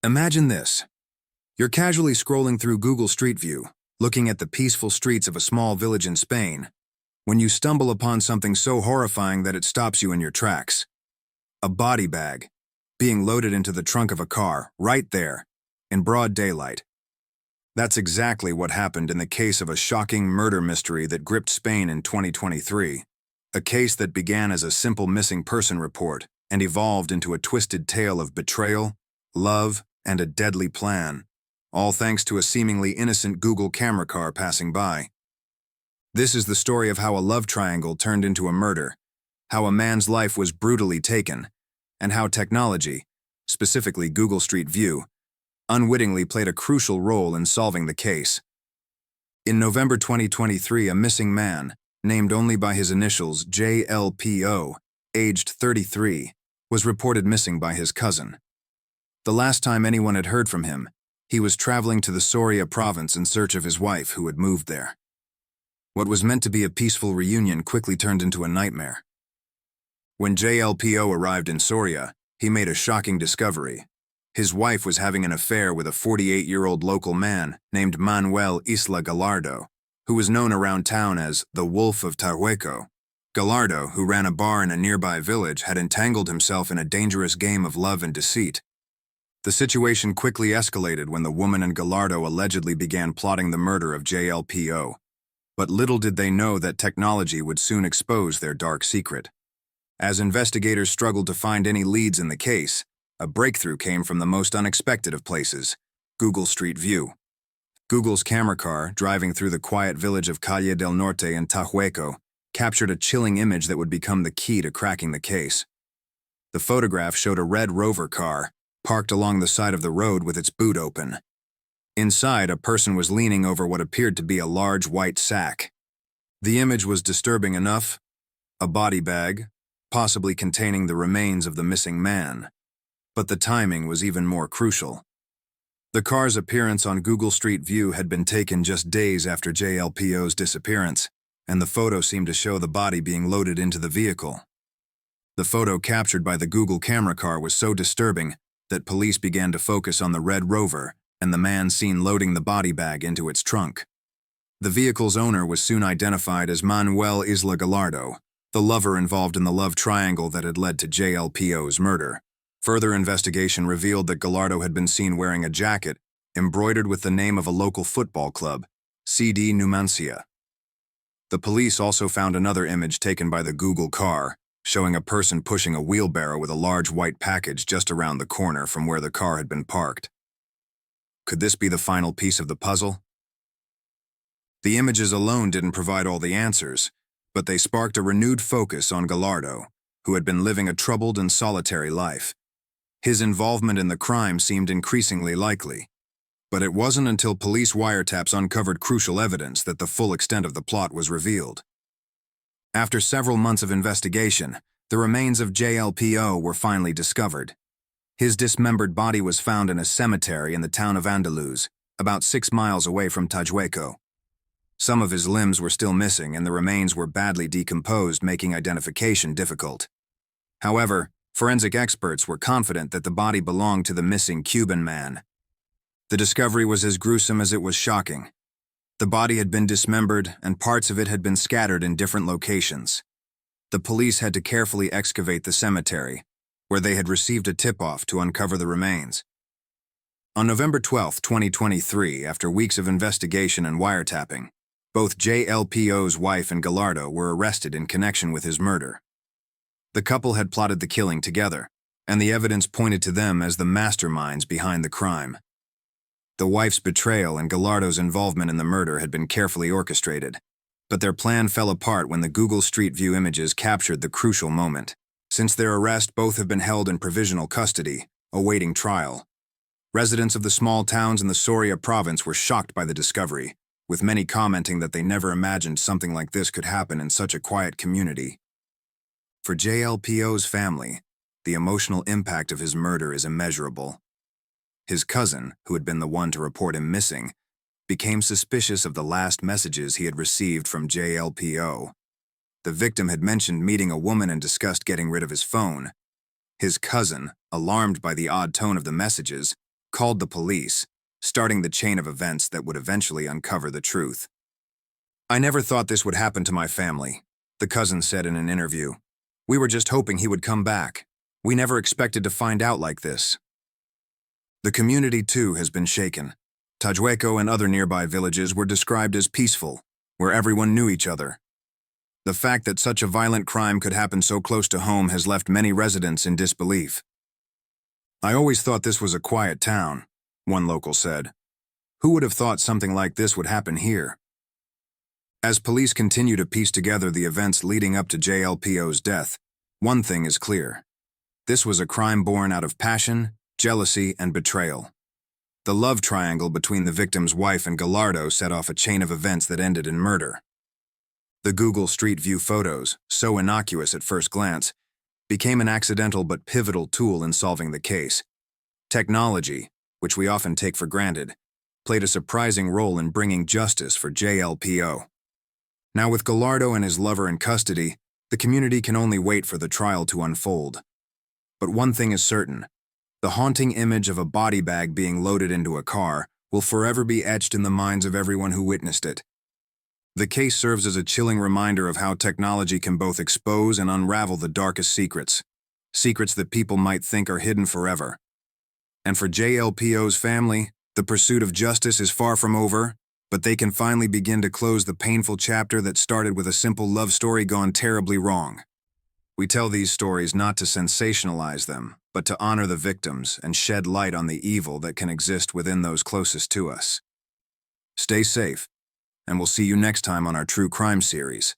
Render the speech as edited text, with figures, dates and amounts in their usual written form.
Imagine this. You're casually scrolling through Google Street View, looking at the peaceful streets of a small village in Spain, when you stumble upon something so horrifying that it stops you in your tracks. A body bag, being loaded into the trunk of a car, right there, in broad daylight. That's exactly what happened in the case of a shocking murder mystery that gripped Spain in 2023. A case that began as a simple missing person report and evolved into a twisted tale of betrayal, love, and a deadly plan, all thanks to a seemingly innocent Google camera car passing by. This is the story of how a love triangle turned into a murder, how a man's life was brutally taken, and how technology, specifically Google Street View, unwittingly played a crucial role in solving the case. In November 2023, a missing man, named only by his initials JLPO, aged 33, was reported missing by his cousin. The last time anyone had heard from him, he was traveling to the Soria province in search of his wife who had moved there. What was meant to be a peaceful reunion quickly turned into a nightmare. When JLPO arrived in Soria, he made a shocking discovery. His wife was having an affair with a 48-year-old local man named Manuel Isla Gallardo, who was known around town as the Wolf of Tarhueco. Gallardo, who ran a bar in a nearby village, had entangled himself in a dangerous game of love and deceit. The situation quickly escalated when the woman and Gallardo allegedly began plotting the murder of JLPO. But little did they know that technology would soon expose their dark secret. As investigators struggled to find any leads in the case, a breakthrough came from the most unexpected of places, Google Street View. Google's camera car, driving through the quiet village of Calle del Norte in Tahueco, captured a chilling image that would become the key to cracking the case. The photograph showed a red Rover car, parked along the side of the road with its boot open. Inside, a person was leaning over what appeared to be a large white sack. The image was disturbing enough, a body bag, possibly containing the remains of the missing man. But the timing was even more crucial. The car's appearance on Google Street View had been taken just days after JLPO's disappearance, and the photo seemed to show the body being loaded into the vehicle. The photo captured by the Google camera car was so disturbing that police began to focus on the red Rover and the man seen loading the body bag into its trunk. The vehicle's owner was soon identified as Manuel Isla Gallardo, the lover involved in the love triangle that had led to JLPO's murder. Further investigation revealed that Gallardo had been seen wearing a jacket embroidered with the name of a local football club, CD Numancia. The police also found another image taken by the Google car, showing a person pushing a wheelbarrow with a large white package just around the corner from where the car had been parked. Could this be the final piece of the puzzle? The images alone didn't provide all the answers, but they sparked a renewed focus on Gallardo, who had been living a troubled and solitary life. His involvement in the crime seemed increasingly likely, but it wasn't until police wiretaps uncovered crucial evidence that the full extent of the plot was revealed. After several months of investigation, the remains of JLPO were finally discovered. His dismembered body was found in a cemetery in the town of Andaluz, about 6 miles away from Tajueco. Some of his limbs were still missing and the remains were badly decomposed, making identification difficult. However, forensic experts were confident that the body belonged to the missing Cuban man. The discovery was as gruesome as it was shocking. The body had been dismembered and parts of it had been scattered in different locations. The police had to carefully excavate the cemetery, where they had received a tip-off to uncover the remains. On November 12, 2023, after weeks of investigation and wiretapping, both JLPO's wife and Gallardo were arrested in connection with his murder. The couple had plotted the killing together, and the evidence pointed to them as the masterminds behind the crime. The wife's betrayal and Gallardo's involvement in the murder had been carefully orchestrated, but their plan fell apart when the Google Street View images captured the crucial moment. Since their arrest, both have been held in provisional custody, awaiting trial. Residents of the small towns in the Soria province were shocked by the discovery, with many commenting that they never imagined something like this could happen in such a quiet community. For JLPO's family, the emotional impact of his murder is immeasurable. His cousin, who had been the one to report him missing, became suspicious of the last messages he had received from JLPO. The victim had mentioned meeting a woman and discussed getting rid of his phone. His cousin, alarmed by the odd tone of the messages, called the police, starting the chain of events that would eventually uncover the truth. "I never thought this would happen to my family," the cousin said in an interview. "We were just hoping he would come back. We never expected to find out like this." The community, too, has been shaken. Tajueco and other nearby villages were described as peaceful, where everyone knew each other. The fact that such a violent crime could happen so close to home has left many residents in disbelief. "I always thought this was a quiet town," one local said. "Who would have thought something like this would happen here?" As police continue to piece together the events leading up to JLPO's death, one thing is clear. This was a crime born out of passion, jealousy, and betrayal. The love triangle between the victim's wife and Gallardo set off a chain of events that ended in murder. The Google Street View photos, so innocuous at first glance, became an accidental but pivotal tool in solving the case. Technology, which we often take for granted, played a surprising role in bringing justice for JLPO. Now, with Gallardo and his lover in custody, the community can only wait for the trial to unfold. But one thing is certain: the haunting image of a body bag being loaded into a car will forever be etched in the minds of everyone who witnessed it. The case serves as a chilling reminder of how technology can both expose and unravel the darkest secrets that people might think are hidden forever. And for JLPO's family, the pursuit of justice is far from over, but they can finally begin to close the painful chapter that started with a simple love story gone terribly wrong. We tell these stories not to sensationalize them, but to honor the victims and shed light on the evil that can exist within those closest to us. Stay safe, and we'll see you next time on our True Crime series.